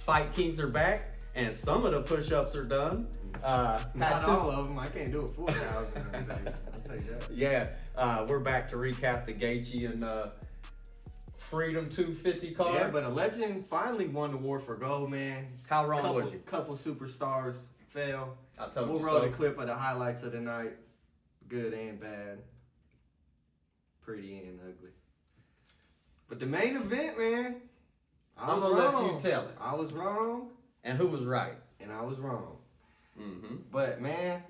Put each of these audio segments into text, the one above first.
Fight Kings are back, and some of the push-ups are done. Not all of them. I can't do it 4,000 a day. I'll tell you that. Yeah, we're back to recap the Gaethje and Freedom 250 card. Yeah, but a legend finally won the war for gold, man. How wrong was you? Couple superstars fell. I told we'll you roll so. the clip of the highlights of the night. Good and bad. Pretty and ugly. But the main event, man. I'm gonna let you tell it. I was wrong. And who was right? And I was wrong. Mm-hmm. But man,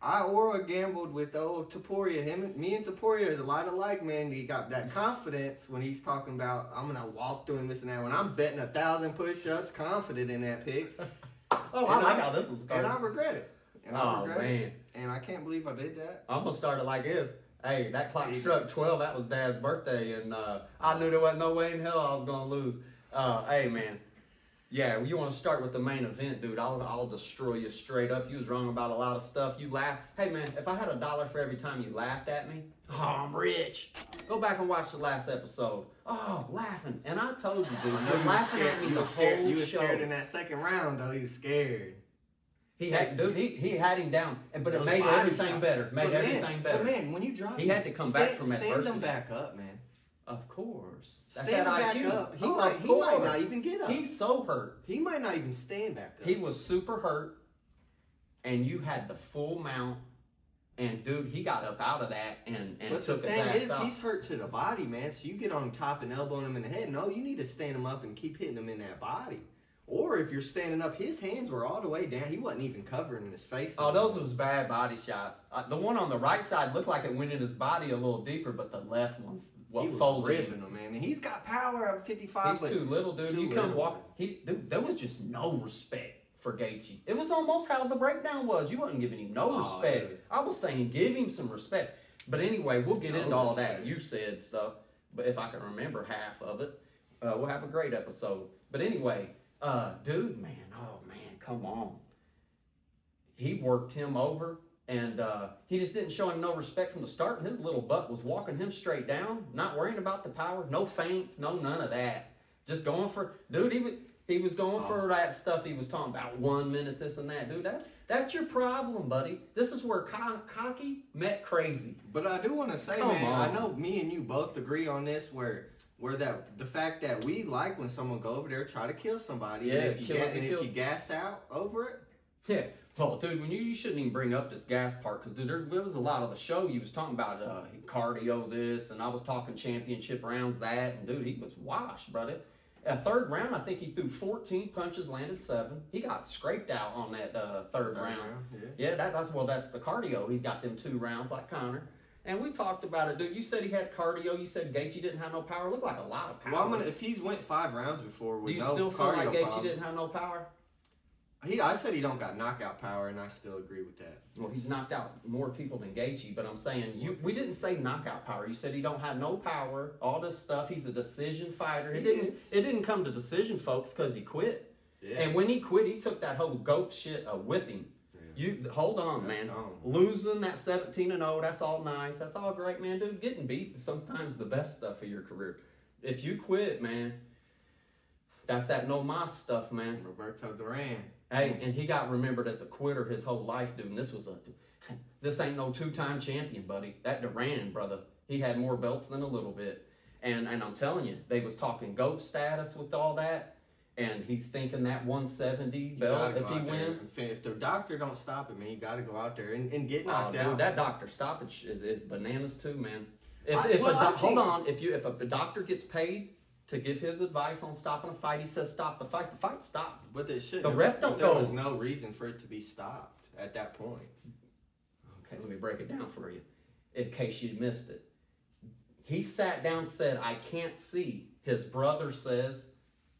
I aura gambled with old Topuria. Me and Topuria is a lot alike, man. He got that confidence when he's talking about I'm gonna walk through and this and that. When I'm betting 1,000 push-ups, confident in that pick. Oh, I like how this was started. And I regret it. Man. And I can't believe I did that. I'm gonna start it like this. Hey, that clock struck 12. That was Dad's birthday, and I knew there wasn't no way in hell I was gonna lose. Hey, man. Yeah, you want to start with the main event, dude? I'll destroy you straight up. You was wrong about a lot of stuff. You laugh. Hey, man, if I had $1 for every time you laughed at me, oh, I'm rich. Go back and watch the last episode. Oh, laughing. And I told you, dude, you're laughing at me the whole show. You were scared in that second round, though. You was scared. He had him down, but it made everything better. Made everything better. But man, when you drop, he had to come back from adversity. Stand him back up, man. Of course. That's stand that back IQ. up. He might not even get up. He's so hurt. He might not even stand back up. He was super hurt, and you had the full mount, and dude, he got up out of that and but took the his thing ass is, up. he's hurt to the body, man. So you get on top and elbowing him in the head. No, you need to stand him up and keep hitting him in that body. Or if you're standing up, his hands were all the way down. He wasn't even covering his face. Oh, those was bad body shots. The one on the right side looked like it went in his body a little deeper, but the left one's he was folded ripping him, man. And he's got power at 55. He's too little, dude. You come walk. Dude, there was just no respect for Gaethje. It was almost how the breakdown was. You wasn't giving him no respect. Dude. I was saying give him some respect. But anyway, we'll get into all that. You said stuff, but if I can remember half of it, we'll have a great episode. But anyway. Dude, man, oh man, come on. He worked him over, and he just didn't show him no respect from the start, and his little butt was walking him straight down, not worrying about the power, no feints, no none of that. Just going for, dude, he was going for that stuff he was talking about, 1 minute, this and that. Dude, that's your problem, buddy. This is where cocky met crazy. But I do want to say, man, I know me and you both agree on this, where the fact that we like when someone go over there try to kill somebody, yeah, and if you gas out over it, yeah. Well, dude, when you shouldn't even bring up this gas part, because dude, there was a lot of the show you was talking about cardio this, and I was talking championship rounds that, and dude, he was washed, brother. A third round, I think he threw 14 punches, landed 7. He got scraped out on that third round. Yeah, that's the cardio. He's got them 2 rounds like Connor. And we talked about it, dude. You said he had cardio. You said Gaethje didn't have no power. It looked like a lot of power. Well, if he's went 5 rounds before with no cardio, do you still feel like Gaethje didn't have no power? I said he don't got knockout power, and I still agree with that. Well, he's knocked out more people than Gaethje, but I'm saying we didn't say knockout power. You said he don't have no power. All this stuff. He's a decision fighter. It didn't come to decision, folks, because he quit. Yeah. And when he quit, he took that whole GOAT shit with him. You hold on, man. Losing that 17-0, that's all nice. That's all great, man. Dude, getting beat is sometimes the best stuff of your career. If you quit, man, that's that no mas stuff, man. Roberto Duran. Hey, and he got remembered as a quitter his whole life, dude. And this ain't no 2-time champion, buddy. That Duran, brother, he had more belts than a little bit. And I'm telling you, they was talking GOAT status with all that. And he's thinking that 170 belt if he wins. If the doctor don't stop it, man, you got to go out there and get knocked out. Dude, that doctor stoppage is bananas too, man. Hold on, if a doctor gets paid to give his advice on stopping a fight, he says stop the fight. The fight stopped. But it shouldn't. The ref don't go. There was no reason for it to be stopped at that point. Okay, let me break it down for you, in case you missed it. He sat down and said, "I can't see." His brother says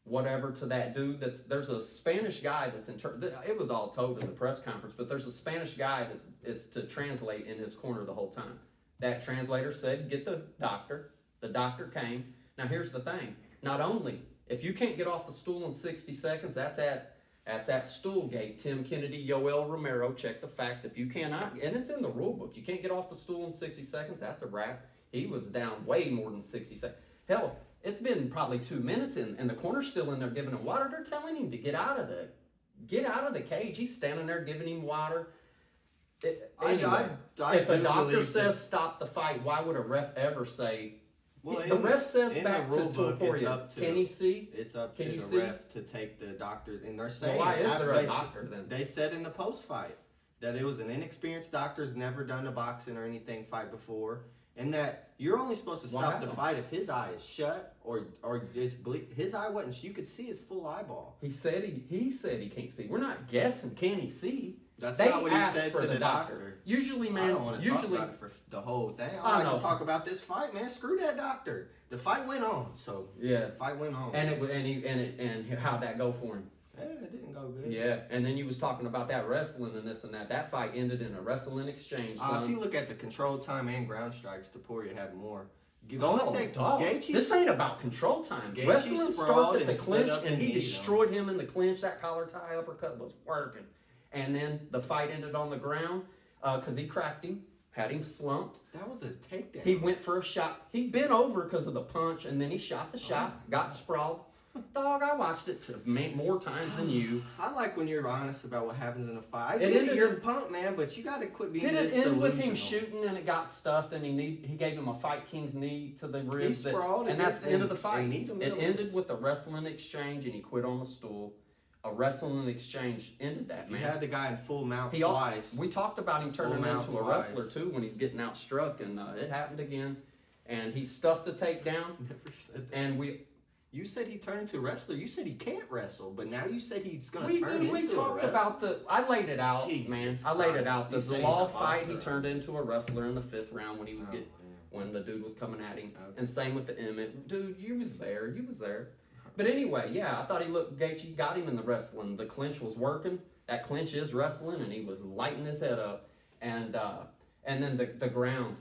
whatever to that dude. There's a Spanish guy that's it was all told in the press conference, but there's a Spanish guy that is to translate in his corner the whole time. That translator said, "Get the doctor." The doctor came. Now here's the thing. Not only, if you can't get off the stool in 60 seconds, that's at Stoolgate. Tim Kennedy, Yoel Romero, check the facts. If you cannot, and it's in the rule book, you can't get off the stool in 60 seconds, that's a wrap. He was down way more than 60 seconds. Hell, It's been probably 2 minutes, and the corner's still in there giving him water. They're telling him to get out of the cage. He's standing there giving him water. Anyway, if a doctor says stop the fight, why would a ref ever say? Well, the ref says back to Topuria, can he see? It's up to the ref to take the doctor, and they're saying, why is there a doctor then? They said in the post fight that it was an inexperienced doctor's never done a boxing or anything fight before, and that you're only supposed to stop the fight if his eye is shut or it's his eye wasn't. You could see his full eyeball. He said he can't see. We're not guessing. Can he see? That's not what he said to the doctor. Usually, man. I don't want to talk about it for the whole thing. I like to talk about this fight, man. Screw that doctor. The fight went on, so yeah, the fight went on. And how'd that go for him? Yeah, it didn't go good. Yeah, and then you was talking about that wrestling and this and that. That fight ended in a wrestling exchange. If you look at the control time and ground strikes, Topuria had more. The only thing, Gaethje, this ain't about control time. Wrestling starts at the clinch, and he destroyed him in the clinch. That collar tie uppercut was working. And then the fight ended on the ground because he cracked him, had him slumped. That was a takedown. He went for a shot. He bent over because of the punch, and then he shot the shot, got sprawled. Dog, I watched it more times than you. I like when you're honest about what happens in a fight. I get you're pumped, man, but you got to quit being this delusional. Did it end with him shooting and it got stuffed and he gave him a Fight King's knee to the ribs? He sprawled and that's the end of the fight. It ended with a wrestling exchange and he quit on the stool. A wrestling exchange ended that, man. You had the guy in full mount twice. We talked about him turning into a wrestler too when he's getting outstruck, and it happened again. And he stuffed the takedown. Never said that. And you said he turned into a wrestler. You said he can't wrestle, but now you said he's going to turn into a wrestler. We talked about I laid it out, man. I laid it out. The Zalal fight, he turned into a wrestler in the 5th round when he was when the dude was coming at him. Okay. And same with the Emmett. Dude, you was there. But anyway, yeah, I thought Gaethje got him in the wrestling. The clinch was working. That clinch is wrestling, and he was lighting his head up. And then the ground.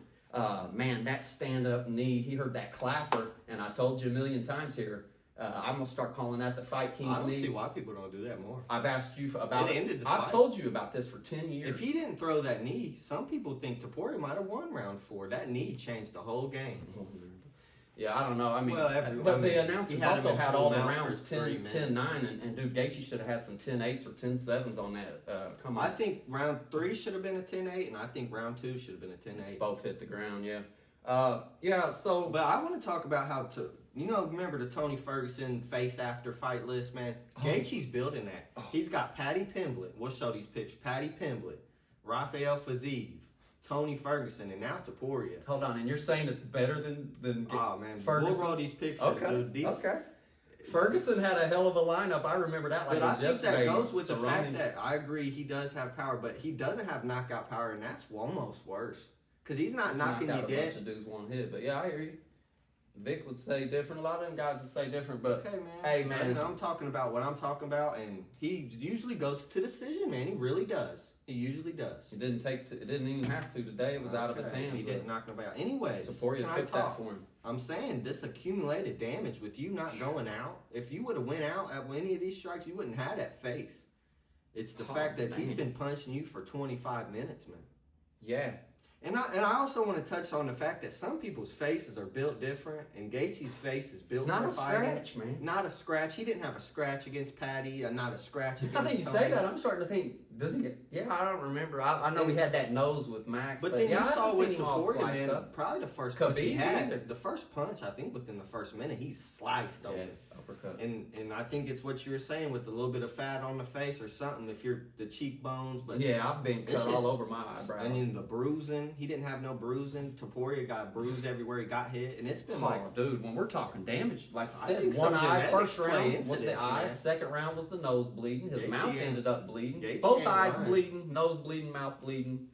Man, that stand-up knee, he heard that clapper, and I told you a million times here, I'm going to start calling that the Fight King's knee. I don't see why people don't do that more. I've asked you about it. Ended the fight. I've told you about this for 10 years. If he didn't throw that knee, some people think Topuria might have won round 4. That knee changed the whole game. Yeah, I don't know. I mean, but the announcers also had all the rounds 10-9, and dude, Gaethje should have had some 10-8s or 10-7s on that. Come on. I think round 3 should have been a 10-8, and I think round 2 should have been a 10-8. Both hit the ground, yeah. So. But I want to talk about how remember the Tony Ferguson face after fight list, man? Gaethje's building that. He's got Paddy Pimblett. We'll show these pictures. Paddy Pimblett, Rafael Fiziev, Tony Ferguson, and now Topuria. Hold on, and you're saying it's better than oh man, Ferguson? We'll roll these pictures, dude. Okay. Ferguson had a hell of a lineup. I remember that. But I think that goes with the fact that I agree he does have power, but he doesn't have knockout power, and that's almost worse because he's not knocking you dead. A bunch of dudes one hit, but yeah, I hear you. Vic would say different. A lot of them guys would say different, but okay, man. Hey, man, I'm talking about what I'm talking about, and he usually goes to decision, man. He really does. He usually does. It didn't even have to today. It was out of his hands. He didn't knock nobody out. Anyways, Topuria took that for him. I'm saying this accumulated damage with you not going out. If you would have went out at any of these strikes, you wouldn't have that face. It's the fact that he's been punching you for 25 minutes, man. Yeah. And I also want to touch on the fact that some people's faces are built different, and Gaethje's face is built not for fighting. Not a scratch, man. Not a scratch. He didn't have a scratch against Paddy. Not a scratch against I think you Tony. say that. I'm starting to think, does he get... Yeah, I don't remember. I know he had that nose with Max. But then yeah, you saw with Topuria, man, probably the first punch he had. Either. The first punch, I think within the first minute, he sliced open. Uppercut. And I think it's what you were saying with a little bit of fat on the face or something, if you're the cheekbones. But yeah, I've been cut all over my eyebrows. And then the bruising, he didn't have no bruising. Topuria got bruised everywhere he got hit, and it's been dude, when we're talking damage, like you said, one eye, first round was the eye, second round was the nose bleeding, his mouth ended up bleeding, both eyes bleeding, nose bleeding, mouth bleeding,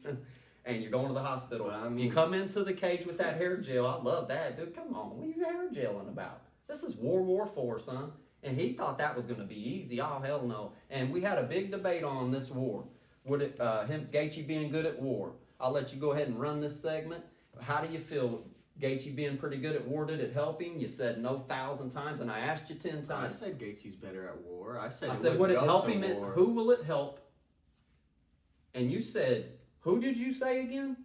and you're going to the hospital. But, I mean, you come into the cage with that hair gel. I love that, dude. Come on, what are you hair gelling about? This is World War IV, son. And he thought that was going to be easy. Oh, hell no. And we had a big debate on this war. Would it, Gaethje being good at war? I'll let you go ahead and run this segment. How do you feel? Gaethje being pretty good at war, did it help him? You said no 1,000 times, and I asked you 10 times. I said Gaethje's better at war. I said would it help him? Who will it help? And you said, who did you say again?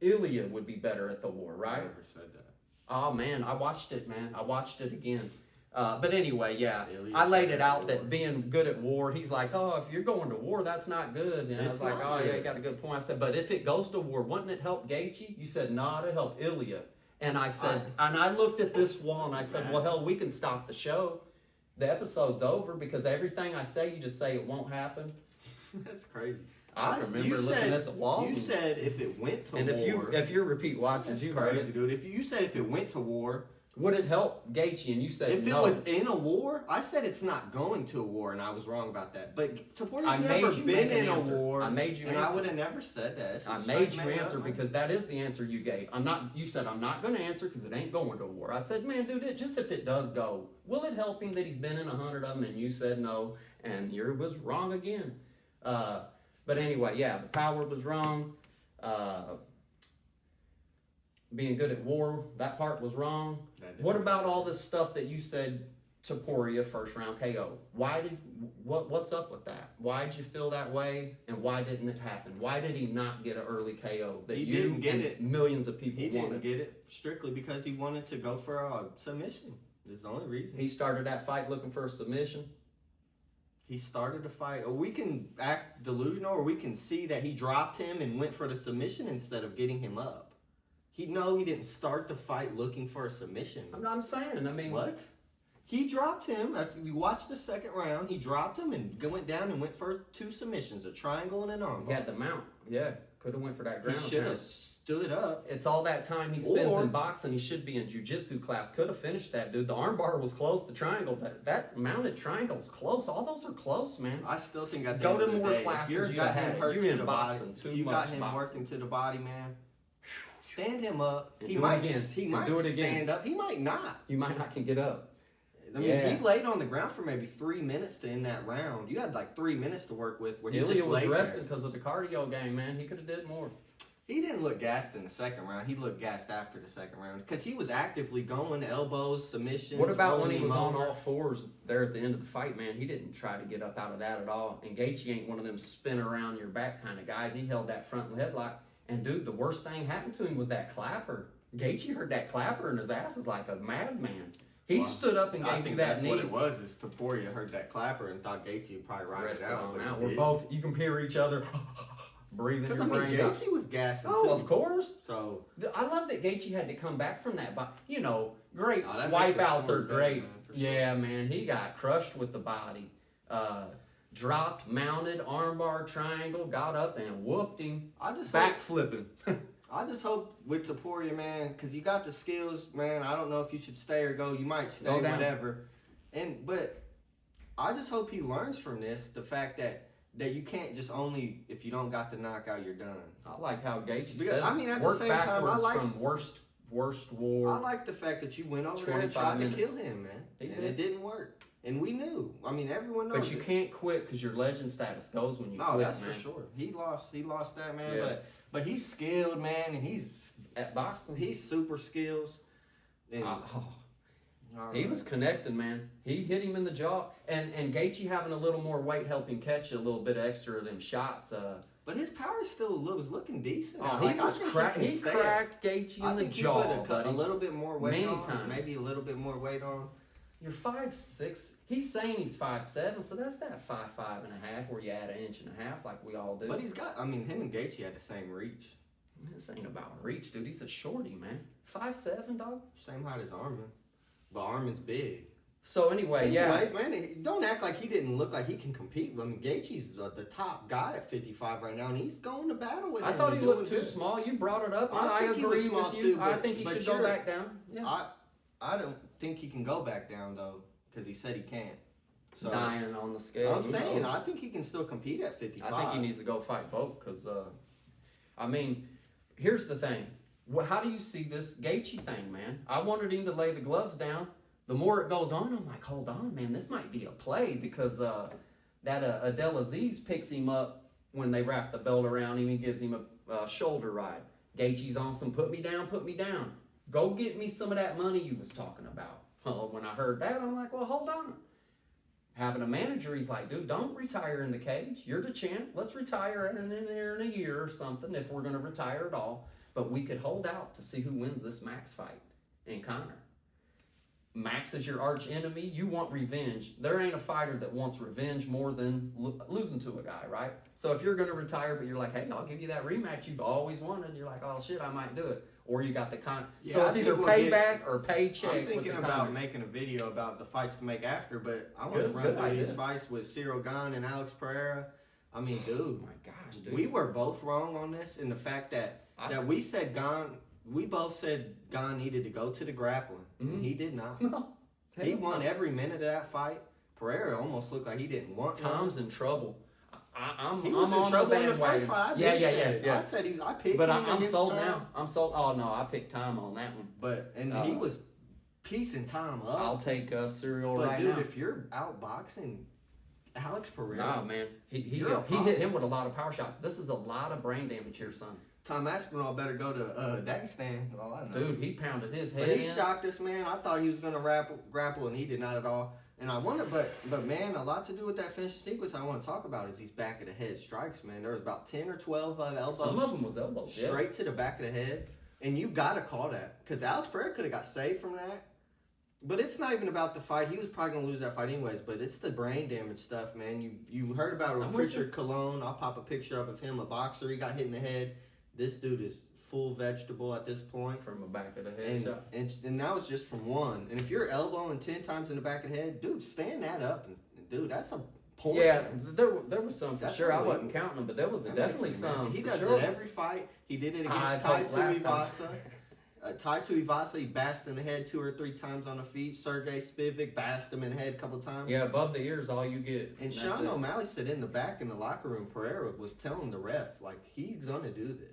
Ilia would be better at the war, right? I never said that. Oh man, I watched it, man. I watched it again. But anyway, yeah, Ilia I laid it out Topuria. that being good at war, he's like, oh, if you're going to war, that's not good. And I It's was like, not oh, yeah, good. you got a good point. I said, but if it goes to war, wouldn't it help Gaethje? You said, no, it'll help Ilia. And I said, and I looked at this wall and I said, well, hell, we can stop the show. The episode's over because everything I say, you just say it won't happen. That's crazy. I remember looking at the wall. You said if it went to and war. if you're repeat watching, That's you heard crazy, it. dude. If you said if it went to war, Would it help Gaethje? And you said if no. it was in a war, I said it's not going to a war, and I was wrong about that. But Topuria's I made never you been make an in a answer. war. I made you and answer. I would have never said that. It's I just made straight you made answer up, because that is the answer you gave. You said I'm not going to answer because it ain't going to war. I said, man, dude, just if it does go, will it help him that he's been in 100 of them? And you said no, and you was wrong again. But anyway, yeah, the power was wrong. Being good at war, that part was wrong. What about all this stuff that you said Topuria first round KO? What's up with that? Why did you feel that way, and why didn't it happen? Why did he not get an early KO that He you didn't get and it. millions of people He didn't wanted? get it strictly because he wanted to go for a submission. That's the only reason. He started that fight looking for a submission. He started the fight. Or we can act delusional, or we can see that he dropped him and went for the submission instead of getting him up. He didn't start the fight looking for a submission. I'm saying, I mean, What? He dropped him. After you watch the second round, he dropped him and went down and went for 2 submissions, a triangle and an armbar. He had the mount. Yeah, could have went for that He ground. should have pound. stood up. It's all that time he spends Or- in boxing. He should be in jiu-jitsu class. Could have finished that, dude. The armbar was close. The triangle, that mounted triangle is close. All those are close, man. I still think at the Go end to of the more day, classes, if you're you got had him it. hurt You to in the boxing body, too if you much got him boxing. working to the body, man, stand him up. And He do it might again. he And might do it again. stand up. He might not. You might not can get up. I mean, Yeah. he laid on the ground for maybe 3 minutes to end that round. You had like 3 minutes to work with where he Ilia just was laid resting there. because of the cardio game, man. He could have did more. He didn't look gassed in the second round. He looked gassed after the second round because he was actively going elbows, submissions. What about when rolling he was him on over. all fours there at the end of the fight, man? He didn't try to get up out of that at all. And Gaethje ain't one of them spin around your back kind of guys. He held that front headlock. And dude, the worst thing happened to him was that clapper. Gaethje heard that clapper and his ass is like a madman. He Well, stood up and I gave think you that that's knee. what it was. Is Topuria heard that clapper and thought Gaethje would probably ride Rest it out. on But out. he We're didn't. both, you can hear each other breathing Because your I mean, brains out. Gaethje was gassing Oh, too. of course. So I love that Gaethje had to come back from that. But you know, great Oh, that makes the wipeouts are sport better, great. man, for sure. Yeah, man, he got crushed with the body. Dropped, mounted, armbar, triangle, got up and whooped him. I just Back flipping. I just hope with Topuria, man, because you got the skills, man. I don't know if you should stay or go. You might stay, Go down. whatever. But I just hope he learns from this the fact that you can't just only if you don't got the knockout, you're done. I like how Gaethje Because, said. I mean, at the work same time, I backwards like- from worst war. I like the fact that you went over there and 25 tried to minutes. kill him, man, He and did. it didn't work. And we knew. I mean, everyone knows. But you it. can't quit because your legend status goes when you Oh, quit, that's man. for sure. He lost that, man. Yeah. But he's skilled, man, and he's At boxing, super skills. And, he was connecting, man. He hit him in the jaw, and Gaethje having a little more weight helped him catch a little bit extra of them shots. But his power still was looking decent. Oh, Like, he I was think cracked. can He stay- cracked Gaethje I in the think he jaw, put a buddy. little bit more weight Many on. times. Maybe a little bit more weight on. You're 5'6". He's saying he's 5'7", so that's that 5'5" and a half, where you add an inch and a half like we all do. But he's got. I mean, him and Gaethje had the same reach, This ain't about reach, dude. He's a shorty, man. 5'7", dog. same height as Armin, but Armin's big. So anyway, yeah. Anyways, man, don't act like he didn't look like he can compete. I mean, Gaethje's the top guy at 55 right now, and he's going to battle with him. I thought he and looked doing too good. small. You brought it up, and I I think he was agree small with you. too, I but- think he but should go you're- back down. Yeah. I don't think he can go back down though, because he said he can't. So Dying on the scale. I'm Who saying, knows? I think he can still compete at 55. I think he needs to go fight Volk because, I mean, here's the thing. How do you see this Gaethje thing, man? I wanted him to lay the gloves down. The more it goes on, I'm like, hold on, man, this might be a play because that Adel Aziz picks him up when they wrap the belt around him. He gives him a shoulder ride. Gaethje's on some put me down, put me down. Go get me some of that money you was talking about. Well, when I heard that, I'm like, well, hold on. Having a manager, he's like, dude, don't retire in the cage. You're the champ. Let's retire in there in a year or something if we're going to retire at all. But we could hold out to see who wins this Max fight. in Conor. Max is your arch enemy. You want revenge. There ain't a fighter that wants revenge more than losing to a guy, right? So if you're going to retire, but you're like, hey, I'll give you that rematch you've always wanted, you're like, oh shit, I might do it. Or you got the Yeah, so it's either payback or paycheck. I'm thinking about Conor. making a video about the fights to make after, but I want to run through these fights with Ciryl Gane and Alex Pereira. I mean, dude, oh my gosh, dude. We were both wrong on this in the fact that we said Gane. We both said Gane needed to go to the grappling, and he did not. No. He won every minute of that fight. Pereira almost looked like he didn't want to. Tom's in trouble. He was in trouble in the first fight. Yeah. I said I picked but him. I'm sold now. I'm sold. Oh no, I picked Tom on that one. But he was piecing Tom up. I'll take Ciryl but right dude, now. if you're outboxing Alex Pereira, nah, man, he hit him with a lot of power shots. This is a lot of brain damage here, son. Tom Aspinall better go to Dagestan. All I know. Dude, he pounded his head. But he shocked us, man. I thought he was gonna grapple, and he did not at all. And I wonder, but man, a lot to do with that finishing sequence I want to talk about is these back of the head strikes, man. There was about 10 or 12 elbows. Some of them was elbows, straight to the back of the head, and you gotta call that because Alex Pereira could have got saved from that. But it's not even about the fight. He was probably gonna lose that fight anyways. But it's the brain damage stuff, man. You heard about it with Richard Colon. I'll pop a picture up of him, a boxer. He got hit in the head. This dude is full vegetable at this point. From the back of the head shot. And that was just from one. And if you're elbowing 10 times in the back of the head, dude, stand that up. And dude, that's a point. Yeah, there was some for sure. I wasn't counting them, but there was definitely some. He for does sure. it every fight. He did it against Tai Tuivasa. Tai Tuivasa, he bashed in the head 2 or 3 times on the feet. Sergey Spivak bashed him in the head a couple times. Yeah, above the ears, all you get. And Sean O'Malley said in the back in the locker room, Pereira was telling the ref, like, he's going to do this.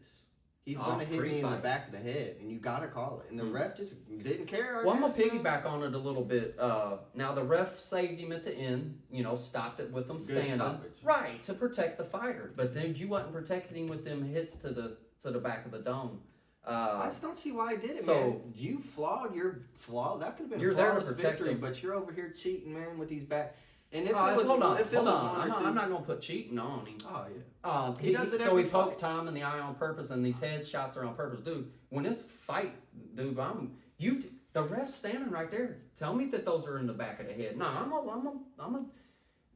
He's going to hit me in the back of the head, and you got to call it. And the ref just didn't care. Well, I'm going to piggyback on it a little bit. Now, the ref saved him at the end, stopped it with him standing. Right, to protect the fighter. But dude, you wasn't protecting him with them hits to the back of the dome. I just don't see why he did it, man. You flawed your flaw. That could have been a flawless victory, but you're over here cheating, man, with these back. And if it was, hold on. I'm not going to put cheating on him. Oh yeah. He does it. So he poked Tom in the eye on purpose, and these head shots are on purpose, dude. When this fight, dude, the ref's standing right there. Tell me that those are in the back of the head. No,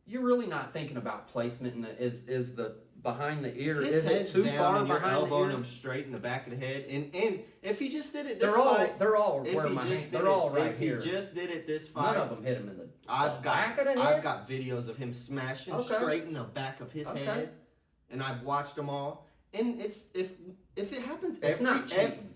you're really not thinking about placement. And is the behind the ear? His is it too far and you're behind elbowing the ear? him straight in the back of the head, and if he just did it they're all where my hands. They're all right here. If he just did it this fight, none of them hit him in the back of the head. I've got videos of him smashing straight in the back of his head, and I've watched them all. And it's if it happens, it's not cheating.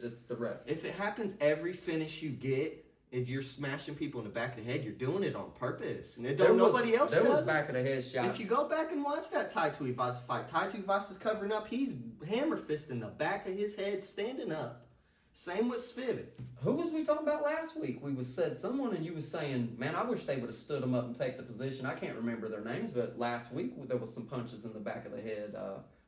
It's the ref. If it happens every finish you get. If you're smashing people in the back of the head, you're doing it on purpose. And nobody else does. There was back of the head shots. If you go back and watch that Tai Tuivasa fight, Tai Tuivasa's covering up. He's hammer fisting the back of his head, standing up. Same with Spivak. Who was we talking about last week? We said someone, and you was saying, man, I wish they would have stood him up and take the position. I can't remember their names, but last week there was some punches in the back of the head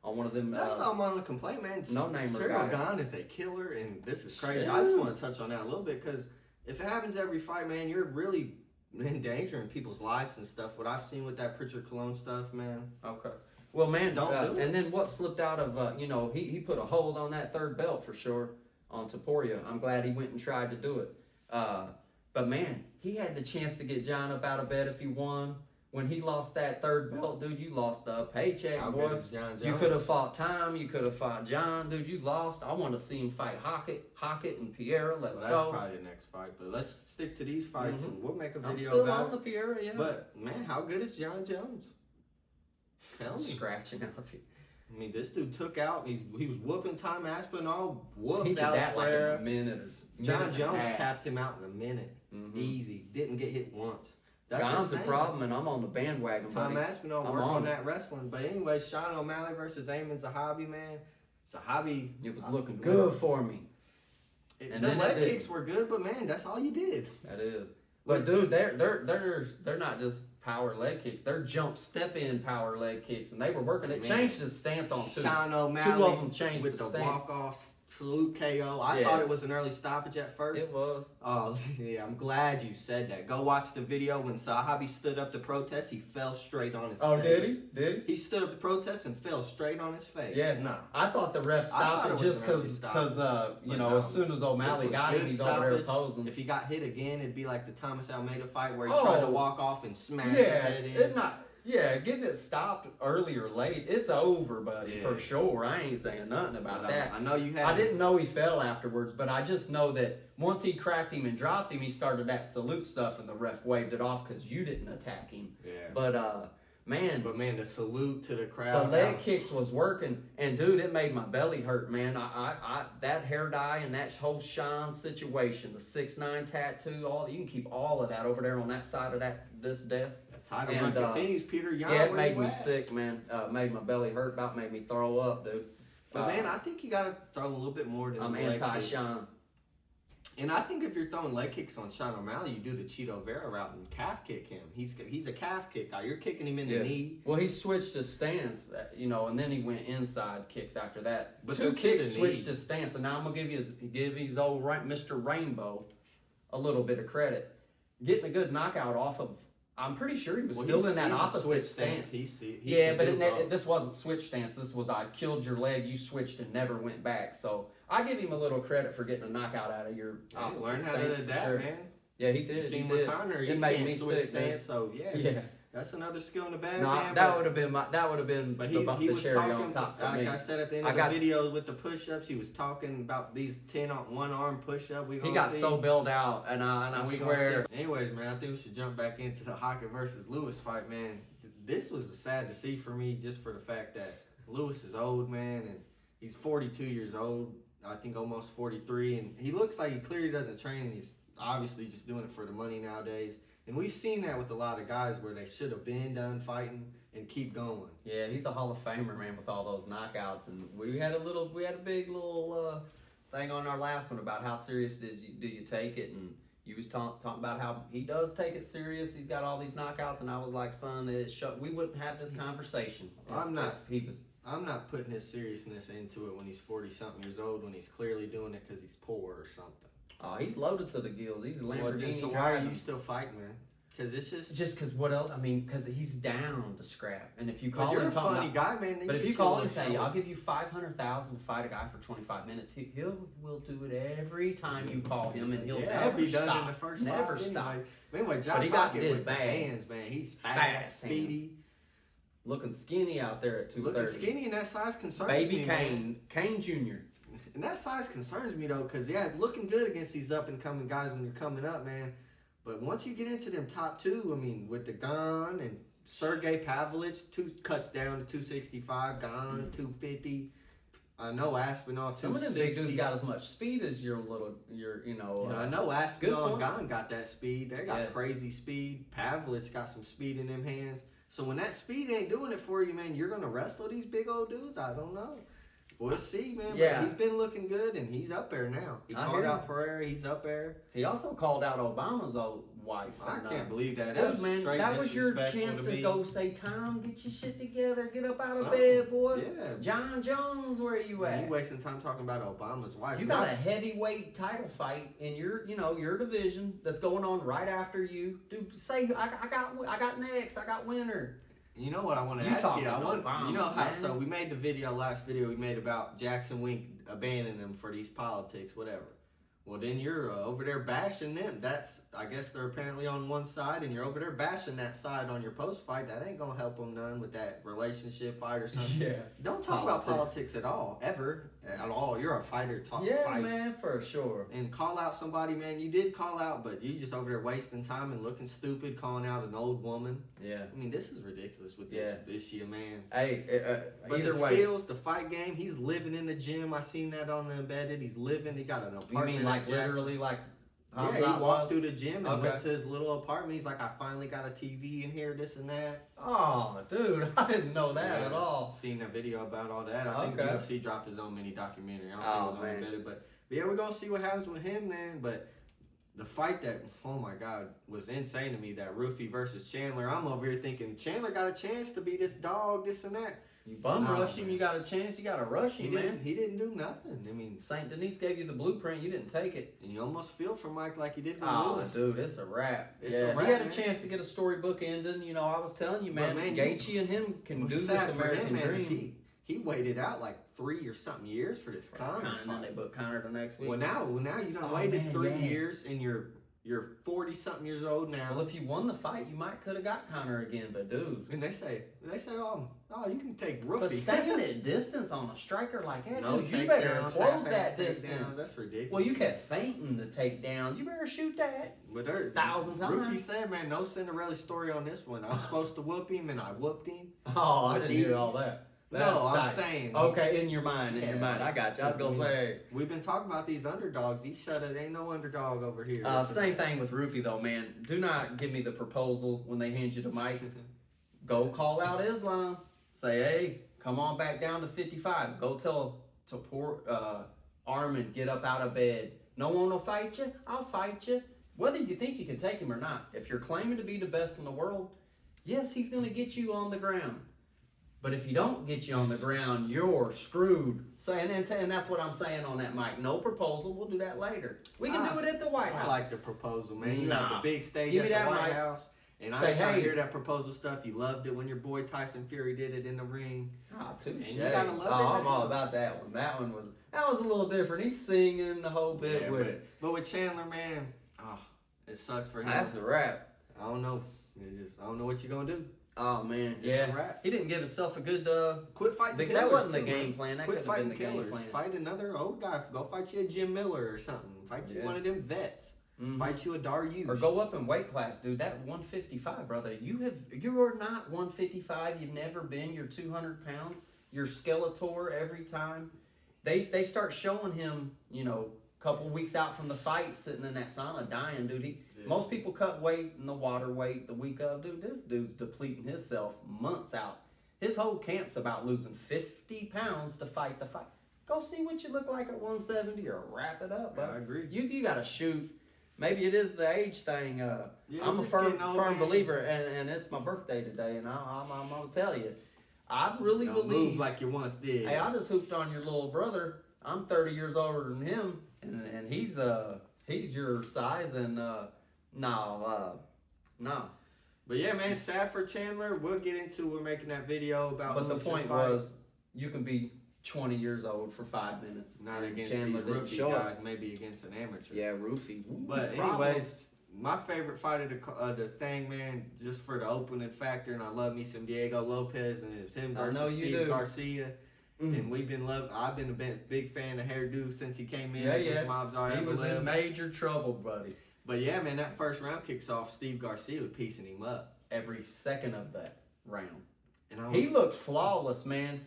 on one of them. That's all my only complaint, man. No name Ciryl Gane is a killer, and this is crazy. I just want to touch on that a little bit because if it happens every fight, man, you're really endangering people's lives and stuff. What I've seen with that Richard Colon stuff, man. Okay. Well, man, don't do it. And then what slipped out of, he put a hold on that third belt for sure on Topuria. I'm glad he went and tried to do it. But, man, he had the chance to get John up out of bed if he won. When he lost that third belt, dude, you lost a paycheck, boy. You could have fought Tom. You could have fought John. Dude, you lost. I want to see him fight Hokit and Pereira. Let's go. That's probably the next fight. But let's stick to these fights, and we'll make a video I'm still about on the Pereira, yeah. But, man, how good is John Jones? Tell me. Scratching out of it. I mean, this dude took out, he was whooping Tom Aspinall, whooped he did Alex that Pereira. like in a minute. John Jones tapped him out in a minute. Easy. Didn't get hit once. That's Gane's the problem, and I'm on the bandwagon, Tom buddy. Aspinall worked on that wrestling. But anyway, Sean O'Malley versus Eamon Zahabi, man. Zahabi. It was looking good for me. The leg kicks were good, but man, that's all you did. That is. But dude, they're not just power leg kicks. They're jump step in power leg kicks, and they were working. It changed his stance on two. Sean O'Malley two of them changed with the the stance. walk off salute KO. I thought it was an early stoppage at first. It was. Oh, yeah, I'm glad you said that. Go watch the video when Sahabi stood up to protest. He fell straight on his face. Oh, did he? Did he? He stood up to protest and fell straight on his face. Yeah. No. I thought the ref stopped it just because, as soon as O'Malley got him, he's over there posing. If he got hit again, it'd be like the Thomas Almeida fight where he tried to walk off and smash his head in. Getting it stopped early or late, it's over, buddy, for sure. I ain't saying nothing about that. I know you had. I didn't know he fell afterwards, but I just know that once he cracked him and dropped him, he started that salute stuff, and the ref waved it off because you didn't attack him. Yeah. But man, the salute to the crowd. The leg kicks was working, and dude, it made my belly hurt, man. I that hair dye and that whole shine situation, the 6'9" tattoo, you can keep all of that over there on that side of this desk. Title run continues, Peter Yan. Yeah, it made me sick, man. Made my belly hurt, about made me throw up, dude. But man, I think you gotta throw a little bit more than I'm anti-Sean. And I think if you're throwing leg kicks on Sean O'Malley, you do the Cheeto Vera route and calf kick him. He's a calf kick guy. You're kicking him in the knee. Well, he switched his stance, and then he went inside kicks after that. But two kicks switched his stance, and now I'm gonna give his old Mr. Rainbow a little bit of credit, getting a good knockout off of. I'm pretty sure he was still in that opposite stance. This wasn't switch stance. This was I killed your leg, you switched and never went back. So I give him a little credit for getting a knockout out of your opposite learn how stance. to adapt, man. Yeah, he did. Seen with Connor, he made can't me switch sick, stance. So yeah. That's another skill in the bag, man. That would have been But he was cherry talking, on top for me. Like I said at the end of the video with the push-ups, he was talking about these 10 on one-arm push-up. He got so built out, and I swear. Anyways, man, I think we should jump back into the Hokit versus Lewis fight, man. This was sad to see for me, just for the fact that Lewis is old, man, and he's 42 years old. I think almost 43, and he looks like he clearly doesn't train, and he's obviously just doing it for the money nowadays. And we've seen that with a lot of guys where they should have been done fighting and keep going. Yeah, he's a Hall of Famer, man, with all those knockouts. And we had a big little thing on our last one about how serious do you take it, and you was talking about how he does take it serious. He's got all these knockouts, and I was like, son, we wouldn't have this conversation. I'm not putting his seriousness into it when he's 40-something years old, when he's clearly doing it because he's poor or something. Oh, he's loaded to the gills. He's a Lamborghini. So why are you still fighting, man? Because it's just because what else? I mean, because he's down to scrap. And if you call him, you're a funny guy, man. But if you call him and say, "I'll give you $500,000 to fight a guy for 25 minutes," will do it every time you call him, and he'll never be stop. done in the first never stop. stop. Anyway, Josh Hokit with the hands, man. He's fast, speedy. Looking skinny out there at 230. Looking skinny, and that size concerns me. Baby Kane Jr. And that size concerns me, though, because, looking good against these up-and-coming guys when you're coming up, man. But once you get into them top two, I mean, with the Gane and Sergey Pavlovich, 2 cuts down to 265, Gane 250. No Aspinall 260. Some of them big dudes got as much speed as your I know Aspinall and Gane got that speed. They got crazy speed. Pavlovich got some speed in them hands. So when that speed ain't doing it for you, man, you're going to wrestle these big old dudes? I don't know. We'll see, man. Yeah. But he's been looking good, and he's up there now. He called out Pereira. He's up there. He also called out Obama's old wife. I can't believe that. Dude, man, that was your chance to go say, Tom, get your shit together. Get up out of bed, boy. Yeah. John Jones, where are you at? You wasting time talking about Obama's wife. You got a heavyweight title fight in your division that's going on right after you. Dude, say, I got next. I got winner. You know what I want to ask you? So we made the last video we made about Jackson Wink abandoning them for these politics, whatever. Well, then you're over there bashing them. I guess they're apparently on one side, and you're over there bashing that side on your post fight. That ain't gonna help them none with that relationship fight or something. Yeah. Don't talk about politics at all, ever at all. You're a fighter. Fight. Yeah, man, for sure. And call out somebody, man. You did call out, but you just over there wasting time and looking stupid, calling out an old woman. Yeah. I mean, this is ridiculous with this year, man. Hey, but either way, skills, the fight game. He's living in the gym. I seen that on the embedded. He's living. He got an apartment. You mean like literally like? He walked through the gym and went to his little apartment. He's like, I finally got a TV in here, this and that. Oh, dude, I didn't know that at all. Seen a video about all that. I think UFC dropped his own mini documentary. I don't think it was on embedded, but yeah, we're gonna see what happens with him, man. But the fight that, oh my God, was insane to me, that Roofy versus Chandler. I'm over here thinking Chandler got a chance to be this dog, this and that. You bum rush him, you got a chance, you got to rush him, man. He didn't do nothing. I mean, St. Denis gave you the blueprint, you didn't take it. And you almost feel for Mike like he did with Oh, Lewis. dude, it's a wrap. It's a wrap, he had a man. chance to get a storybook ending. You know, I was telling you, man, Gaethje and him can do this American dream. He waited out like 3 or something years for this Conor And then they booked Conor the next week. Well, now you done waited 3 years, and you're 40-something years old now. Well, if you won the fight, you might could have got Conor again, but dude. And they say, oh, you can take Roofy. But staying at distance on a striker like that, no dude, you better takedowns, close that distance. That's ridiculous. Well, you kept fainting the takedowns. You better shoot that. But there, 1,000 times. Roofy said, man, no Cinderella story on this one. I'm supposed to whoop him, and I whooped him. Oh, I didn't hear all that. No, I'm saying. Okay, in your mind, I got you. I was going to say. We've been talking about these underdogs. Ain't no underdog over here. Same thing with Roofy, though, man. Do not give me the proposal when they hand you the mic. Go call out Islam. Say, hey, come on back down to 55. Go tell Armin, get up out of bed. No one will fight you. I'll fight you. Whether you think you can take him or not. If you're claiming to be the best in the world, yes, he's going to get you on the ground. But if he don't get you on the ground, you're screwed. So, and that's what I'm saying on that mic. No proposal. We'll do that later. We can do it at the White House. I like the proposal, man. You have the big stage Give at the White House. And I ain't trying to hear that proposal stuff. You loved it when your boy Tyson Fury did it in the ring. Ah, touche. You gotta love it. I'm all about that one. That was a little different. He's singing the whole bit with it. But with Chandler, man, it sucks for him. That's a wrap. I don't know. I don't know what you're gonna do. Oh man, It's a wrap. He didn't give himself a good. Quit fighting killers. That wasn't the game plan. That Quit could have been the fighting game killers. plan. Fight another old guy. Go fight you a Jim Miller or something. Fight you one of them vets. Mm-hmm. Fight you a Dariush. Or go up in weight class, dude. That 155, brother. You are not 155. You've never been. You're 200 pounds. You're Skeletor every time. They start showing him, a couple weeks out from the fight, sitting in that sauna dying, dude. Most people cut weight in the water weight the week of. Dude, this dude's depleting himself months out. His whole camp's about losing 50 pounds to fight the fight. Go see what you look like at 170 or wrap it up, bud. I agree. You got to shoot. Maybe it is the age thing. I'm a firm believer, and it's my birthday today, and I'm going to tell you. I really believe. Move like you once did. Hey, I just hooped on your little brother. I'm 30 years older than him, and he's your size, and no. But yeah, man, sad for Chandler. We're making that video about. But the point was, you can be 20 years old for 5 minutes. Not against Chandler these rookie guys, maybe against an amateur. Yeah, roofie. But anyways, my favorite fight of the thing, man, just for the opening factor, and I love me some Diego Lopez, and it's him versus Steve Garcia. And I've been a big fan of Hairdo since he came in. He was in major trouble, buddy. But yeah, man, that first round kicks off. Steve Garcia was piecing him up every second of that round. And he looked flawless, man.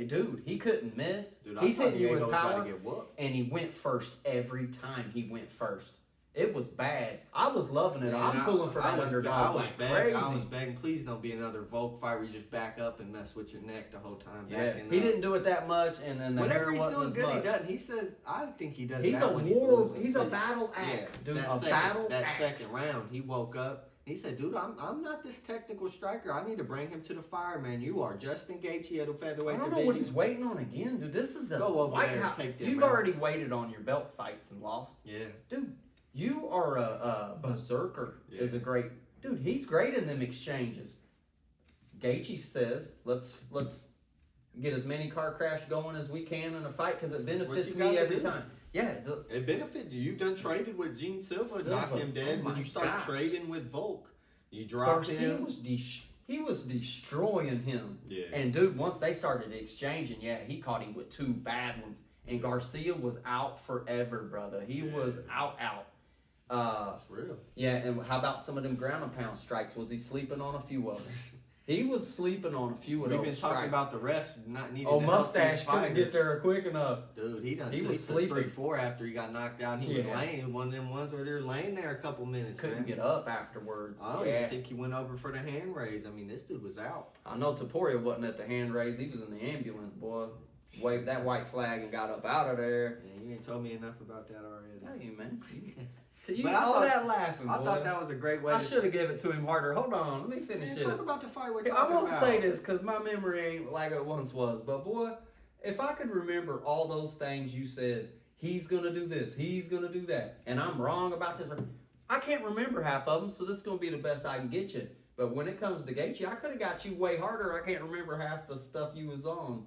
Dude, he couldn't miss. Dude, he's hitting you with power, get and he went first every time he went first. It was bad. I was loving it. I'm pulling for that underdog like crazy. I was begging, please don't be another Volk fight where you just back up and mess with your neck the whole time. He didn't do it that much, and then whenever he's doing good, he doesn't. He says, I think he does. He's that a when he's a battle axe, dude. That second round, he woke up. He said, dude, I'm not this technical striker. I need to bring him to the fire, man. You are Justin Gaethje at a featherweight division. I don't know what he's waiting on again, dude. This is the White House. You've already waited on your belt fights and lost. Yeah. Dude, you are a berserker. Is a great... Dude, he's great in them exchanges. Gaethje says, let's get as many car crash going as we can in a fight because it benefits me every time. Yeah, it benefits you. You've done traded with Gene Silva, knock him dead. When you start trading with Volk, you drop him. He was destroying him. Yeah. And dude, once they started exchanging, he caught him with 2 bad ones. And Garcia was out forever, brother. He was out. That's real. Yeah, and how about some of them ground and pound strikes? Was he sleeping on a few of them? He was sleeping on a few of those. We've been talking about the refs not needing. Mustache couldn't get there quick enough. Dude, he was sleeping 3-4 after he got knocked out. He was laying. One of them ones where they're laying there a couple minutes. Couldn't get up afterwards. I don't even think he went over for the hand raise. I mean, this dude was out. I know Topuria wasn't at the hand raise. He was in the ambulance, boy. Waved that white flag and got up out of there. Yeah, you ain't told me enough about that already. Hey, man. You But all that laughing, boy. I thought that was a great way. I should have given it to him harder. Hold on, let me finish Man, this. talk about the fight we're I'm talking gonna about. say this because my memory ain't like it once was. But boy, if I could remember all those things you said, he's gonna do this, he's gonna do that, and I'm wrong about this. I can't remember half of them, so this is gonna be the best I can get you. But when it comes to Gaethje, I could have got you way harder. I can't remember half the stuff you was on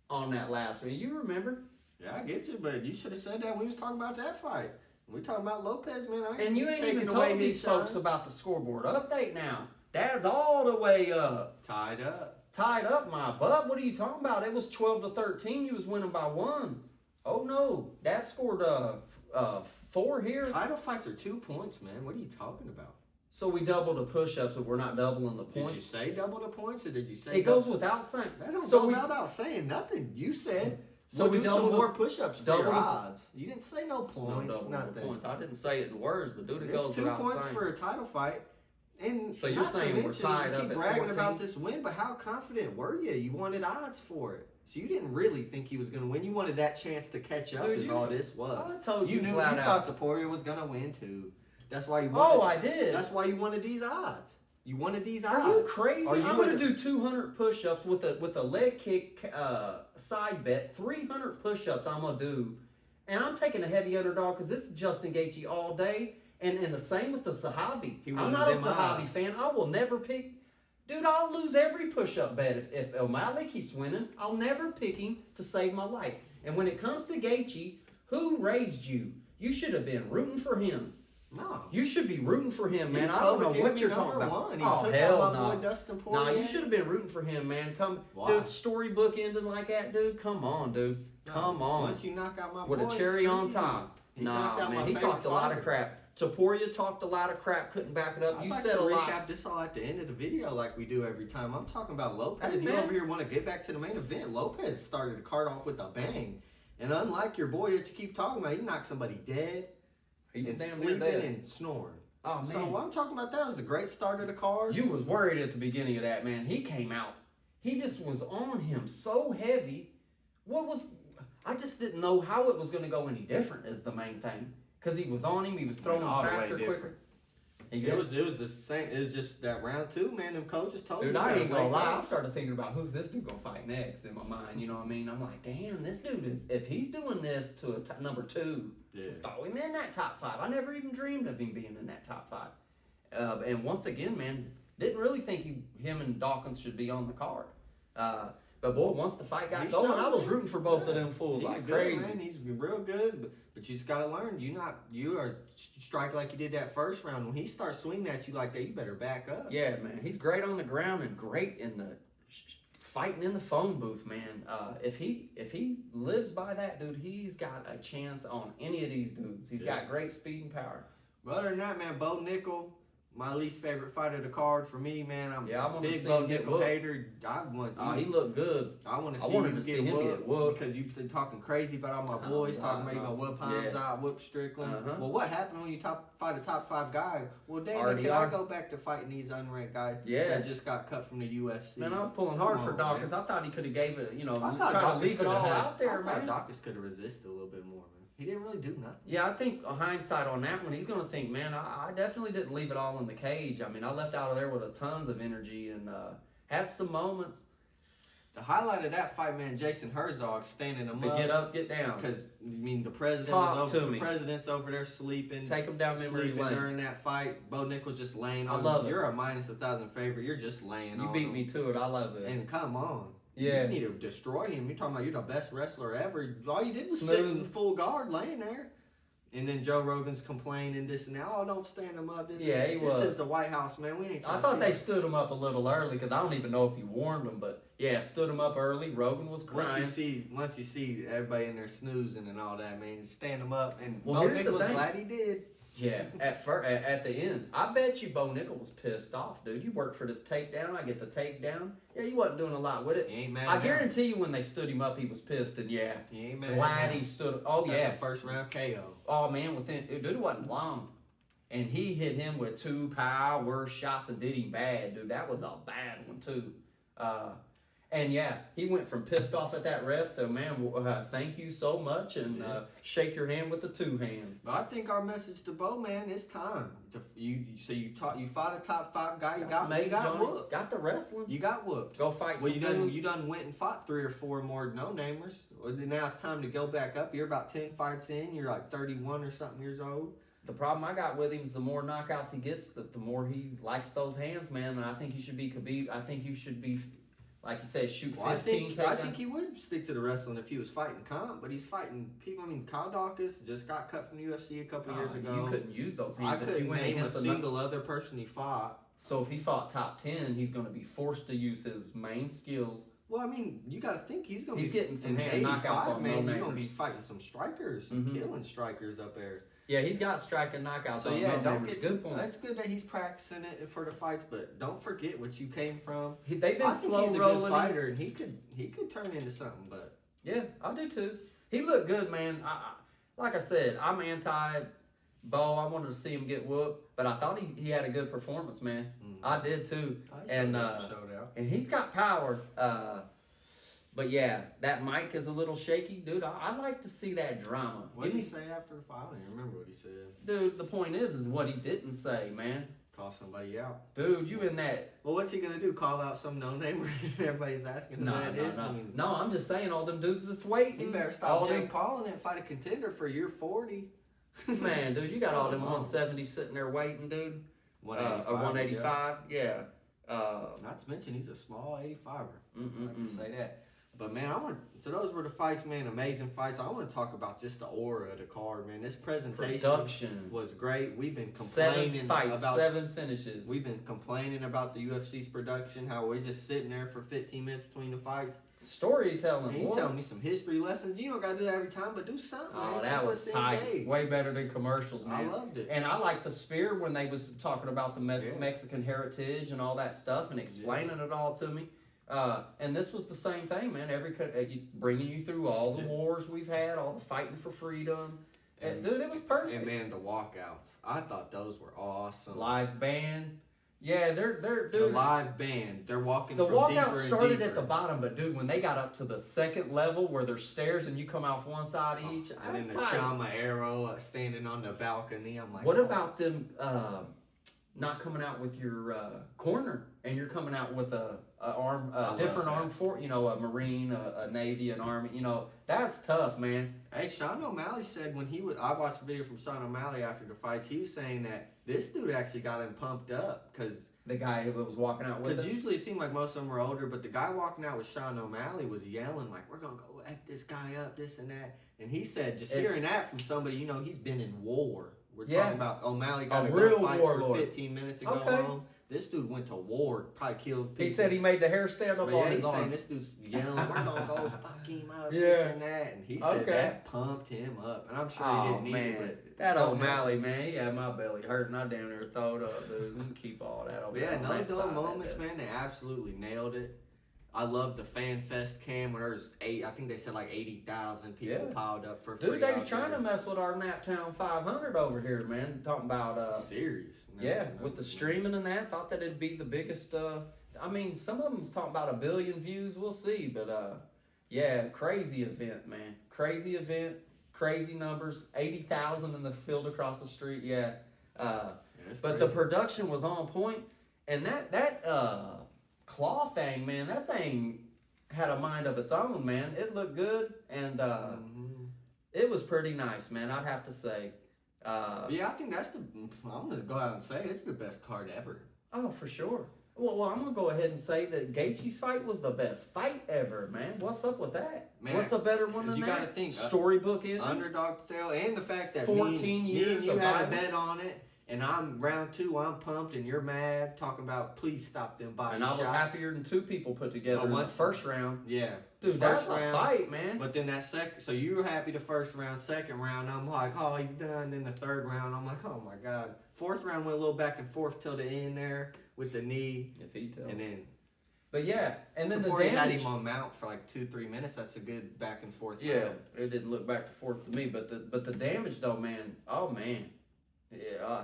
that last one. You remember? Yeah, I get you, but you should have said that when we was talking about that fight. We talking about Lopez, man. And you ain't even told these folks about the scoreboard update now. Dad's all the way up. Tied up. Tied up, my butt. What are you talking about? It was 12-13. You was winning by 1. Oh no, Dad scored 4 here. Title fights are 2 points, man. What are you talking about? So we doubled the push-ups, but we're not doubling the points. Did you say double the points, or did you say it goes without saying? That don't so go we, without saying nothing. You said so we do some doubled more push-ups for double your the- odds. You didn't say no points, no double nothing. the points. I didn't say it in words, but dude, it It's goes 2 without points saying. for a title fight. And So you're not to saying we're mention, tied you up keep at bragging 14? about this win, but how confident were you? You wanted odds for it. So you didn't really think he was going to win. You wanted that chance to catch up, Dude, is all this was. I told you knew flat you out. thought Topuria was going to win too. That's why you wanted. Oh, I did. That's why you wanted these odds. You wanted these odds. Are you crazy? Or you I'm gonna would've- do 200 push-ups with a leg kick side bet. 300 push-ups I'm gonna do, and I'm taking a heavy underdog because it's Justin Gaethje all day. And the same with the Sahabi. He I'm wanted not a them Sahabi odds. fan. I will never pick. Dude, I'll lose every push-up bet if O'Malley keeps winning. I'll never pick him to save my life. And when it comes to Gaethje, who raised you? You should have been rooting for him. No. You should be rooting for him, man. He's I don't know public what enemy you're talking number about. one. He Oh, took hell out my no. boy Dustin Nah, Poirier. you should have been rooting for him, man. Why? Dude, storybook ending like that, dude. Come on, dude. Come on. Once you knock out my With a boy, cherry on screw you. top. He knocked Nah, out man. my He favorite talked a lot of fighter. crap. Topuria talked a lot of crap. Couldn't back it up. I'd You like said to a lot. recap this all at the end of the video like we do every time. I'm talking about Lopez. Hey, You man. over here want to get back to the main event. Lopez started the card off with a bang. And unlike your boy that you keep talking about, he knocked somebody dead He's and damn near sleeping dead. and snoring. Oh, man. So what I'm talking about that was a great start of the card. You was worried at the beginning of that, man. He came out. He just was on him so heavy. I just didn't know how it was going to go any different is the main thing. Because he was on him. He was throwing all the way faster, quicker. different. He It was the same. It was just that round 2, man. Them coaches told Dude, me. I you ain't gotta gonna wake lie. I up. started thinking about who's this dude gonna fight next in my mind. You know what I mean? I'm like, damn, this dude is. If he's doing this to a number 2, Yeah. throw him in that top 5. I never even dreamed of him being in that top 5. And once again, man, didn't really think him and Dawkins should be on the card. But boy, once the fight got He going, showed I was it. rooting for both of them fools He's like good, crazy. man. He's real good, but you just gotta learn. You are strike like you did that first round. When he starts swinging at you like that, you better back up. Yeah, man, he's great on the ground and great in the fighting in the phone booth, man. If he lives by that, dude, he's got a chance on any of these dudes. He's got great speed and power. But other than that, man, Bo Nickal, my least favorite fight of the card for me, man. I'm Yeah, I wanted to big see Bo him get Nickal whooped. hater. He looked good. I want to I see wanted you to see get him whooped, get whooped. because you've been talking crazy about all my boys, talking about you gonna whoop Hamza, Yeah. whoop Strickland. Uh-huh. Well, what happened when you fight a top 5 guy? Well, Danny, RDR. can I go back to fighting these unranked guys Yeah. that just got cut from the UFC? Man, I was pulling hard Come for on, Dawkins. man. I thought he could have gave it, I thought try to Dawkins leave it coulda all had- out there, I thought man. Dawkins could have resisted a little bit more, man. He didn't really do nothing. Yeah, I think hindsight on that one, he's going to think, man, I definitely didn't leave it all in the cage. I mean, I left out of there with tons of energy and had some moments The highlight of that fight, man, Jason Herzog standing him to up. get up, get down. Because, I mean, the president Talk was over. to me. The president's over there sleeping. Take him down memory sleeping lane. during that fight. Bo Nickal's just laying I on love him. it. You're a minus 1,000 favorite. You're just laying You on beat him. me to it. I love it. And come on. Yeah. You need to destroy him. You're talking about you're the best wrestler ever. All you did was Smooth. sit in full guard laying there. And then Joe Rogan's complaining this and that. Oh, don't stand him up. This Yeah, he this was. is the White House, man. We ain't trying I thought to they see stood him up a little early because I don't even know if he warned them, but yeah, stood him up early. Rogan was Once crying. you see everybody in there snoozing and all that, man, stand him up. And Well, Bo here's the Nickal's thing. glad he did. Yeah, at the end, I bet you Bo Nickal was pissed off, dude. You worked for this takedown. I get the takedown. Yeah, you wasn't doing a lot with it. He ain't mad. I now. guarantee you, when they stood him up, he was pissed, and yeah, He ain't mad. glad now. he stood. Oh Got yeah, that first round KO. oh man, dude, it wasn't long, and he hit him with 2 power shots and did him bad, dude. That was a bad one too. And yeah, he went from pissed off at that ref to, man, thank you so much, and shake your hand with the two hands. But I think our message to Bo, man, it's time. You fought a top 5 guy. You got whooped. Got the wrestling. You got whooped. Go fight some you done went and fought 3 or 4 more no-namers. Well, now it's time to go back up. You're about 10 fights in. You're like 31 or something years old. The problem I got with him is the more knockouts he gets, the more he likes those hands, man. And I think he should be Khabib. I think you should be, like you said, shoot 15. I think he would stick to the wrestling if he was fighting comp, but he's fighting people. I mean, Kyle Dawkins just got cut from the UFC a couple years ago. You couldn't use those hands. I couldn't name a single other person he fought. So if he fought top 10, he's going to be forced to use his main skills. Well, I mean, you got to think he's getting some hand knockouts on man. He's going to be fighting some strikers and killing strikers up there. Yeah, he's got striking knockouts. So yeah, don't get too. That's good that he's practicing it for the fights, but don't forget what you came from. They've been slow rolling. He's a good fighter, and he could turn into something. But yeah, I do too. He looked good, man. Like I said, I'm anti Bo. I wanted to see him get whooped, but I thought he had a good performance, man. I did too, and he's got power. But yeah, that mic is a little shaky. Dude, I like to see that drama. What did he say after the fight? I don't even remember what he said. Dude, the point is what he didn't say, man. Call somebody out. Dude, you in that. Well, what's he going to do? Call out some no-namer? Everybody's asking who that is? No, I'm just saying all them dudes that's waiting. He better stop Jake Paul and fight a contender for year 40. Man, dude, you got all them 170 sitting there waiting, dude. 185. 185, yeah. Not to mention he's a small 85er. I like to say that. But man, so those were the fights, man. Amazing fights. I want to talk about just the aura of the card, man. This presentation was great. We've been complaining 7 fights, 7 finishes. We've been complaining about the UFC's production, how we're just sitting there for 15 minutes between the fights. Storytelling. You telling me some history lessons. You don't got to do that every time, but do something, man. Oh, that was tight. Way better than commercials, man. I loved it. And I like the spear when they was talking about the Mexican heritage and all that stuff and explaining it all to me. And this was the same thing, man. Bringing you through all the wars we've had, all the fighting for freedom. And dude, it was perfect. And man, the walkouts. I thought those were awesome. Live band. Yeah, they're dude. The live band. They're walking. The walkout started deeper. at the bottom, but dude, when they got up to the second level where there's stairs and you come off one side each, and then the Chama Arrow standing on the balcony. I'm like, what about them not coming out with your corner and you're coming out with a different arm for a Marine, a Navy, an Army. That's tough, man. Hey, Sean O'Malley said I watched the video from Sean O'Malley after the fights. He was saying that this dude actually got him pumped up because the guy who was walking out with him. Because usually it seemed like most of them were older, but the guy walking out with Sean O'Malley was yelling like, "We're gonna go F this guy up, this and that." And he said, just hearing that from somebody, he's been in war. We're talking about O'Malley got a real fight for 15 minutes to go home. This dude went to war, probably killed people. He said he made the hair stand up on his arm. Saying this dude's yelling, "We're gonna go fuck him up," this and that. And he said that pumped him up. And I'm sure he didn't need it, but that O'Malley, man, he had my belly hurting. I down there thought up, dude. We can keep all that over there. Yeah, no dull moments, man. They absolutely nailed it. I love the Fan Fest cam where there's I think they said like 80,000 people piled up for free. Dude, they were trying to mess with our Naptown 500 over here, man. Talking about serious. With the streaming and that, thought that it'd be the biggest. I mean, some of them's talking about 1 billion views. We'll see, but crazy event, man. Crazy event, crazy numbers. 80,000 in the field across the street. But the production was on point, and that claw thing, man, that thing had a mind of its own, man. It looked good, and it was pretty nice, man, I'd have to say. I think I'm going to go out and say it's the best card ever. Oh, for sure. Well, I'm going to go ahead and say that Gaethje's fight was the best fight ever, man. What's up with that? Man, what's a better one than that? You got to think. Storybook ending. Underdog sale, and the fact that 14 years you had a bet on it. And I'm round 2, I'm pumped, and you're mad, talking about please stop them body shots. And I was happier than 2 people put together in the first round. Yeah. Dude, that's a fight, man. But then that so you were happy the first round, second round, I'm like, oh, he's done. Then the third round, I'm like, oh my God. Fourth round went a little back and forth till the end there with the knee. If he tells. And then. But yeah, and then Topuria had him on mount for like 2-3 minutes. That's a good back and forth round. It didn't look back and forth to me. But the damage though, man, oh man. Yeah.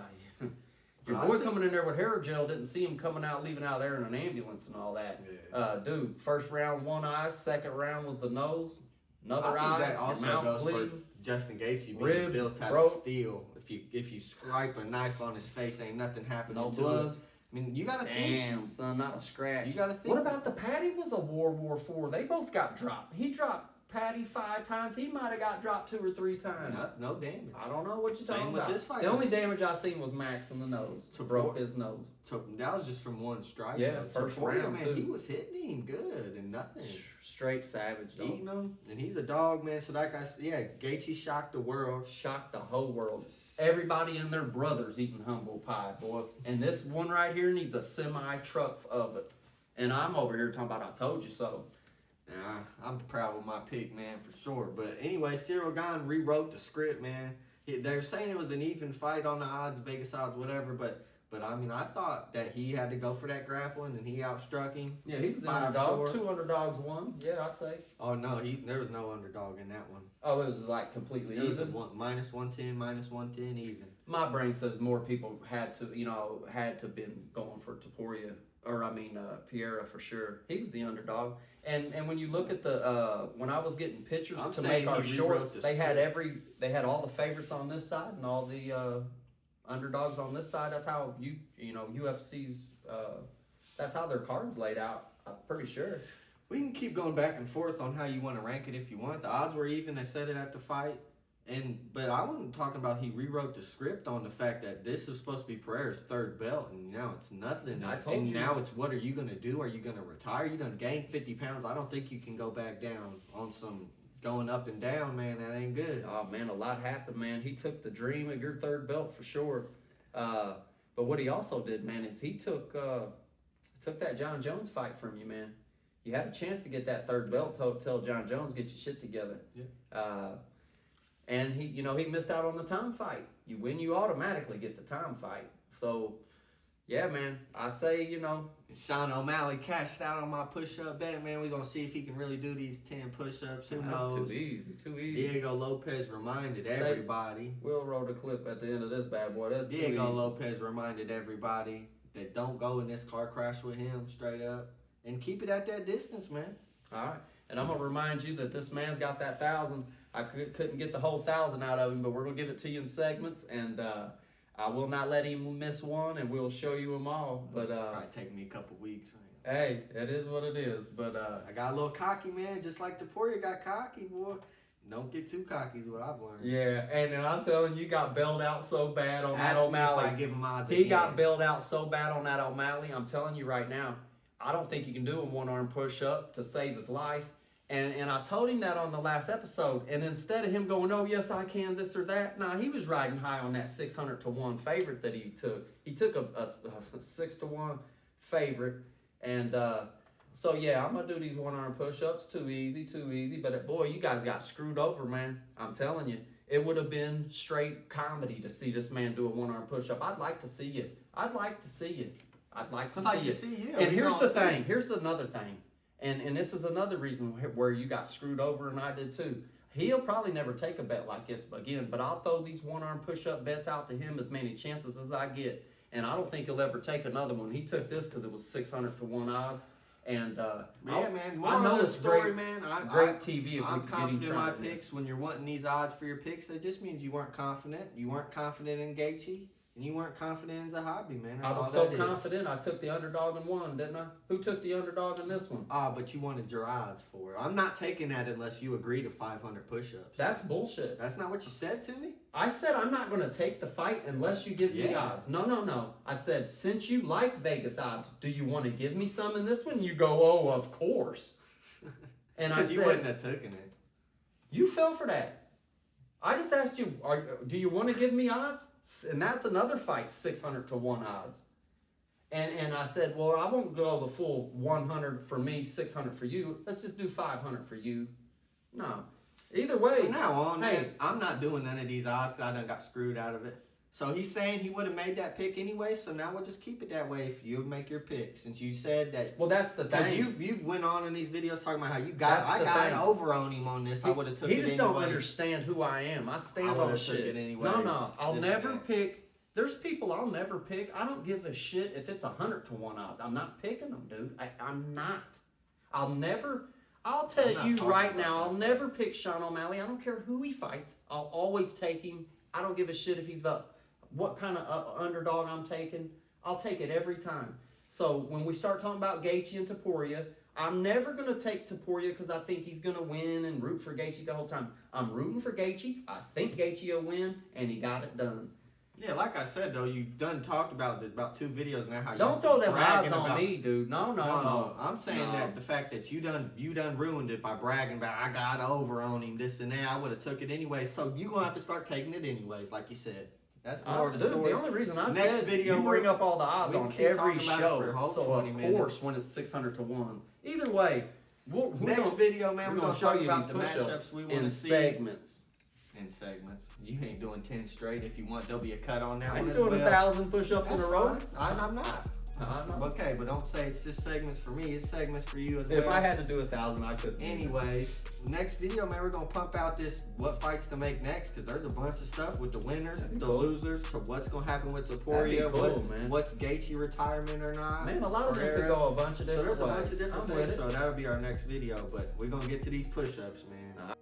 Your boy coming in there with hair gel, didn't see him coming out, leaving out there in an ambulance and all that. Yeah. Dude, first round, one eye. Second round was the nose. Another I eye. think that also your mouth goes bleeding. for Justin Gaethje being Ribs built out broke. of steel. If you stripe a knife on his face, ain't nothing happening No to blood. it. I mean, you gotta think. Damn, son, not a scratch. You gotta think. What about the Patty was a World War IV? They both got dropped. He dropped Patty 5 times. He might have got dropped 2 or 3 times. No damage. I don't know what you're Same talking with about. this fight. The only damage I seen was Max in the nose. Broke his nose. That was just from one strike. Yeah, though. first Topuria, round, man, too. he was hitting him good and nothing. Straight savage, dog. Eating him, and he's a dog, man. So like I said, yeah, Gaethje shocked the world. Shocked the whole world. Everybody and their brothers eating humble pie, boy. And this one right here needs a semi-truck of it. And I'm over here talking about I told you so. Yeah, I'm proud with my pick, man, for sure. But anyway, Ciryl Gane rewrote the script, man. They're saying it was an even fight on the odds, Vegas odds, whatever. But I mean, I thought that he had to go for that grappling, and he outstruck him. Yeah, he was the 5-4. underdog. 2 underdogs won. Yeah, I'd say. Oh no, there was no underdog in that one. Oh, it was like completely It was even. minus 110, minus 110 even. My brain says more people had to been going for Topuria, or Pereira for sure. He was the underdog. And when you look at the when I was getting pictures I'm to saying make our he shorts, rewrote the they had all the favorites on this side and all the underdogs on this side. That's how UFC's that's how their cards laid out. I'm pretty sure. We can keep going back and forth on how you want to rank it if you want. The odds were even. They said it at the fight. But I wasn't talking about he rewrote the script on the fact that this is supposed to be Pereira's 3rd belt, and now it's nothing. I told and you. now it's what are you going to do? Are you going to retire? You done gained 50 pounds. I don't think you can go back down on some going up and down, man. That ain't good. Oh, man, a lot happened, man. He took the dream of your 3rd belt for sure. But what he also did, man, is he took that John Jones fight from you, man. You had a chance to get that 3rd belt till John Jones get your shit together. Yeah. And he missed out on the time fight. You win, you automatically get the time fight. So, yeah, man, I say, Sean O'Malley cashed out on my push-up bet, man. We're going to see if he can really do these 10 push-ups. Who knows? That's too easy. Diego Lopes reminded everybody. We'll roll the clip at the end of this bad boy. That's Diego Lopes reminded everybody that don't go in this car crash with him straight up. And keep it at that distance, man. All right. And I'm going to remind you that this man's got that 1,000. I couldn't get the whole 1,000 out of him, but we're going to give it to you in segments. And I will not let him miss one, and we'll show you them all. But probably take me a couple weeks. Hey, it is what it is. But I got a little cocky, man, just like Topuria got cocky, boy. Don't get too cocky is what I've learned. Yeah, and I'm telling you, got bailed out so bad on that O'Malley. I give him odds he got bailed out so bad on that O'Malley. I'm telling you right now, I don't think he can do a 1-arm push-up to save his life. And I told him that on the last episode. And instead of him going, oh, yes, I can, this or that, nah, he was riding high on that 600-1 favorite that he took. He took a 6-1 favorite. And so, yeah, I'm going to do these 1-arm push-ups. Too easy. But, boy, you guys got screwed over, man. I'm telling you. It would have been straight comedy to see this man do a 1-arm push-up. I'd like to see you. And here's the thing. Here's another thing. And this is another reason where you got screwed over, and I did too. He'll probably never take a bet like this again, but I'll throw these 1-arm push-up bets out to him as many chances as I get, and I don't think he'll ever take another one. He took this because it was 600-1 odds, and yeah, man. I know it's story, great, man. Great TV. If I'm we could confident get in him my trying picks. When you're wanting these odds for your picks, it just means you weren't confident. You weren't confident in Gaethje. And you weren't confident in Zahabi, man. That's I was so confident. I took the underdog and won, didn't I? Who took the underdog in this one? But you wanted your odds for it. I'm not taking that unless you agree to 500 push-ups. That's bullshit. That's not what you said to me? I said I'm not going to take the fight unless you give me odds. No. I said, since you like Vegas odds, do you want to give me some in this one? You go, oh, of course. And I said, you wouldn't have taken it. You fell for that. I just asked you, do you want to give me odds? And that's another fight, 600-1 odds. And I said, well, I won't go the full 100 for me, 600 for you. Let's just do 500 for you. No. Either way. From now on, man, I'm not doing none of these odds. I done got screwed out of it. So he's saying he would have made that pick anyway, so now we'll just keep it that way if you make your pick. Since you said that. Well, that's the thing. Because you've went on in these videos talking about how you got, I got over on him on this. I would have took it anyway. He just don't understand who I am. I stand on shit. It anyway. No, I'll never pick There's people I'll never pick. I don't give a shit if it's 100-to-1 odds. I'm not picking them, dude. I'm not. I'll tell you right now, I'll never pick Sean O'Malley. I don't care who he fights. I'll always take him. I don't give a shit if he's what kind of underdog I'm taking. I'll take it every time. So when we start talking about Gaethje and Topuria, I'm never going to take Topuria because I think he's going to win and root for Gaethje the whole time. I'm rooting for Gaethje. I think Gaethje will win, and he got it done. Yeah, like I said though, you done talked about 2 videos now. How don't throw them odds on me, dude. No. I'm saying that the fact that you done ruined it by bragging about I got over on him, this and that. I would have took it anyway. So you gonna have to start taking it anyways, like you said. That's more of the story. The only reason I said video you bring up all the odds on every show, so of course when it's 600-to-1. Either way, next video, man, we're gonna show you about these the push-ups matchups we want in to see. segments. In segments. You ain't doing 10 straight. If you want, there'll be a cut on that I one ain't as doing well. 1,000 push-ups in a row. I'm not. Okay, but don't say it's just segments for me. It's segments for you as well. If I had to do 1,000, I could. Anyways, next video, man, we're gonna pump out this what fights to make next because there's a bunch of stuff with the winners, the losers, to what's gonna happen with Topuria, what's Gaethje retirement or not. Man, a lot of them could go a bunch of different ways. So there's a bunch of different things. So that'll be our next video, but we're gonna get to these push-ups, man.